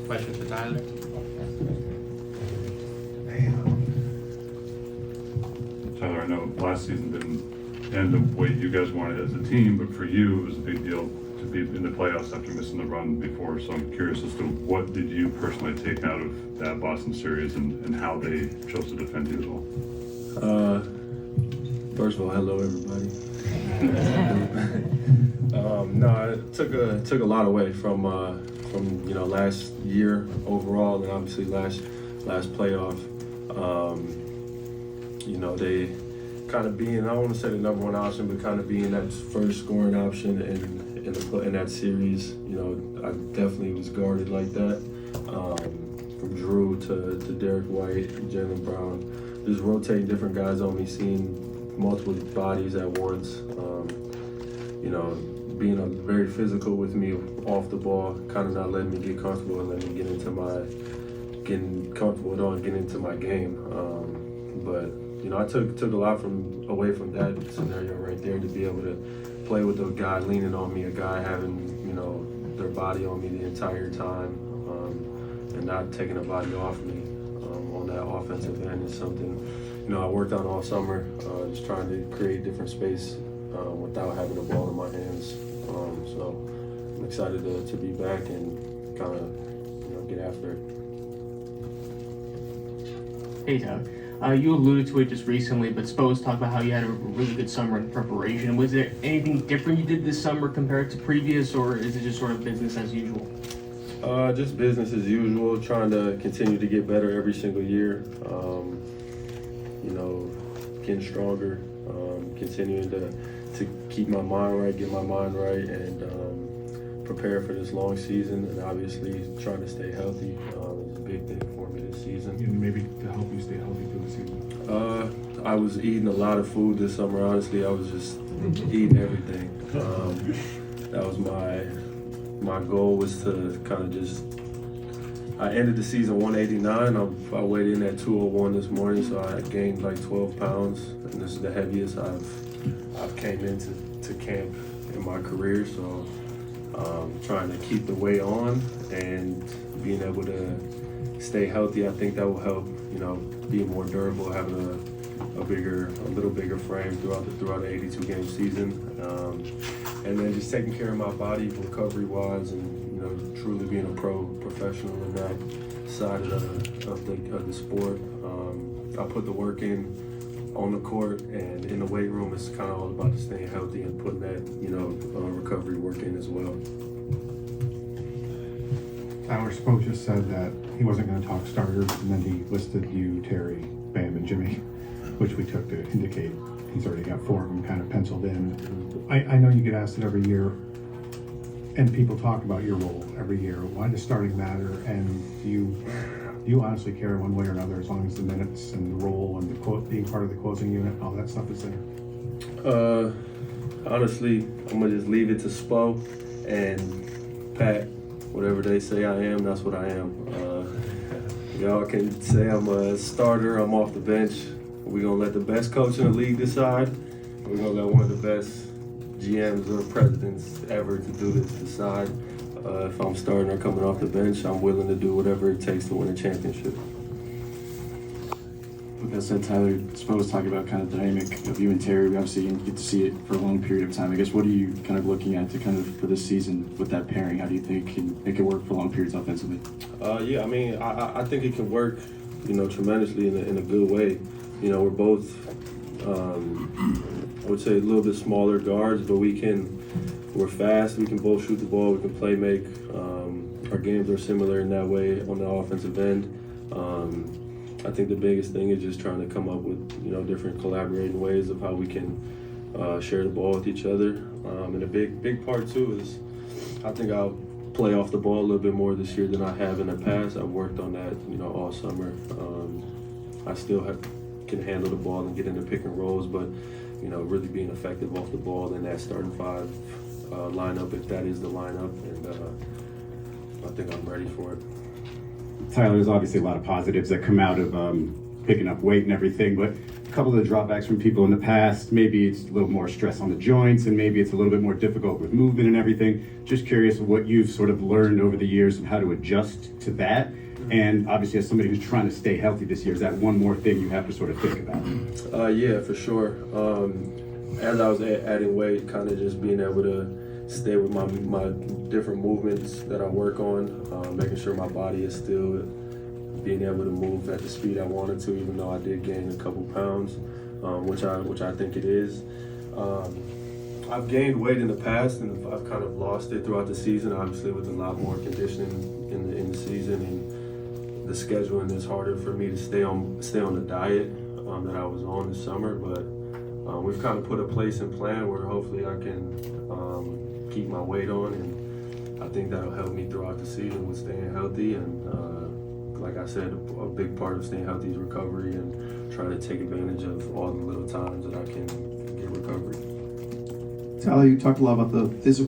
Questions for Tyler? Tyler, I know last season didn't end the way you guys wanted as a team, but for you, it was a big deal to be in the playoffs after missing the run before. So I'm curious as to what did you personally take out of that Boston series and how they chose to defend you as well? First of all, hello everybody. No, it took a lot away from last year overall, and obviously last playoff. They kind of being, I don't want to say the number one option, but kind of being that first scoring option in that series. I definitely was guarded like that. From Drew to Derek White, Jaylen Brown, just rotating different guys on me, seeing multiple bodies at once. Being very physical with me off the ball, kind of not letting me get comfortable and letting me getting comfortable at all and getting into my game. But I took a lot away from that scenario right there, to be able to play with a guy leaning on me, a guy having their body on me the entire time, and not taking a body off me on that offensive end is something I worked on all summer, just trying to create different space without having the ball in my hands. So I'm excited to be back and kind of get after it. Hey, Tyler. You alluded to it just recently, but suppose talk about how you had a really good summer in preparation. Was there anything different you did this summer compared to previous, or is it just sort of business as usual? Just business as usual, trying to continue to get better every single year. Getting stronger, continuing to keep my mind right, get my mind right, and prepare for this long season. And obviously, trying to stay healthy is a big thing for me this season. And maybe to help you stay healthy through the season. I was eating a lot of food this summer. Honestly, I was just eating everything. That was my goal, was to kind of just. I ended the season 189. I weighed in at 201 this morning, so I gained like 12 pounds, and this is the heaviest I've came into camp in my career. So trying to keep the weight on and being able to stay healthy, I think that will help. Being more durable, having a little bigger frame throughout the 82 game season, and then just taking care of my body recovery wise, and truly being a professional in that side of the sport. I put the work in on the court, and in the weight room. It's kind of all about just staying healthy and putting that recovery work in as well. Tyler Spo just said that he wasn't going to talk starters, and then he listed you, Terry, Bam, and Jimmy, which we took to indicate he's already got 4 of them kind of penciled in. I know you get asked it every year, and people talk about your role every year. Why does starting matter? And do you honestly care one way or another, as long as the minutes and the role and being part of the closing unit, all that stuff is there? Honestly, I'm gonna just leave it to Spo and Pat. Whatever they say I am, that's what I am. Y'all can say I'm a starter, I'm off the bench. We're gonna let the best coach in the league decide. We're gonna let one of the best GMs or presidents ever to do this decide. If I'm starting or coming off the bench, I'm willing to do whatever it takes to win a championship. Like I said, Tyler, Spo was talking about kind of the dynamic of you and Terry. We obviously didn't get to see it for a long period of time. I guess, what are you kind of looking at to kind of for this season with that pairing? How do you think can make it work for long periods offensively? I think it can work, tremendously in a good way. We're both, I would say, a little bit smaller guards, but we're fast. We can both shoot the ball. We can play make. Our games are similar in that way on the offensive end. I think the biggest thing is just trying to come up with different collaborating ways of how we can share the ball with each other. And a big part too is I think I'll play off the ball a little bit more this year than I have in the past. I've worked on that all summer. I still can handle the ball and get into pick and rolls, but really being effective off the ball in that starting 5 lineup, if that is the lineup, and I think I'm ready for it. Tyler, there's obviously a lot of positives that come out of picking up weight and everything, but couple of the drawbacks from people in the past. Maybe it's a little more stress on the joints, and maybe it's a little bit more difficult with movement and everything. Just curious what you've sort of learned over the years and how to adjust to that. And obviously, as somebody who's trying to stay healthy this year, is that one more thing you have to sort of think about? Yeah, for sure. As I was adding weight, kind of just being able to stay with my different movements that I work on, making sure my body is still being able to move at the speed I wanted to, even though I did gain a couple pounds, which I think it is. I've gained weight in the past, and I've kind of lost it throughout the season. Obviously, with a lot more conditioning in the season, and the scheduling is harder for me to stay on the diet that I was on this summer. But we've kind of put a place and plan where hopefully I can keep my weight on, and I think that'll help me throughout the season with staying healthy. And like I said, a big part of staying healthy is recovery and trying to take advantage of all the little times that I can get recovery. Tyler, you talked a lot about the physical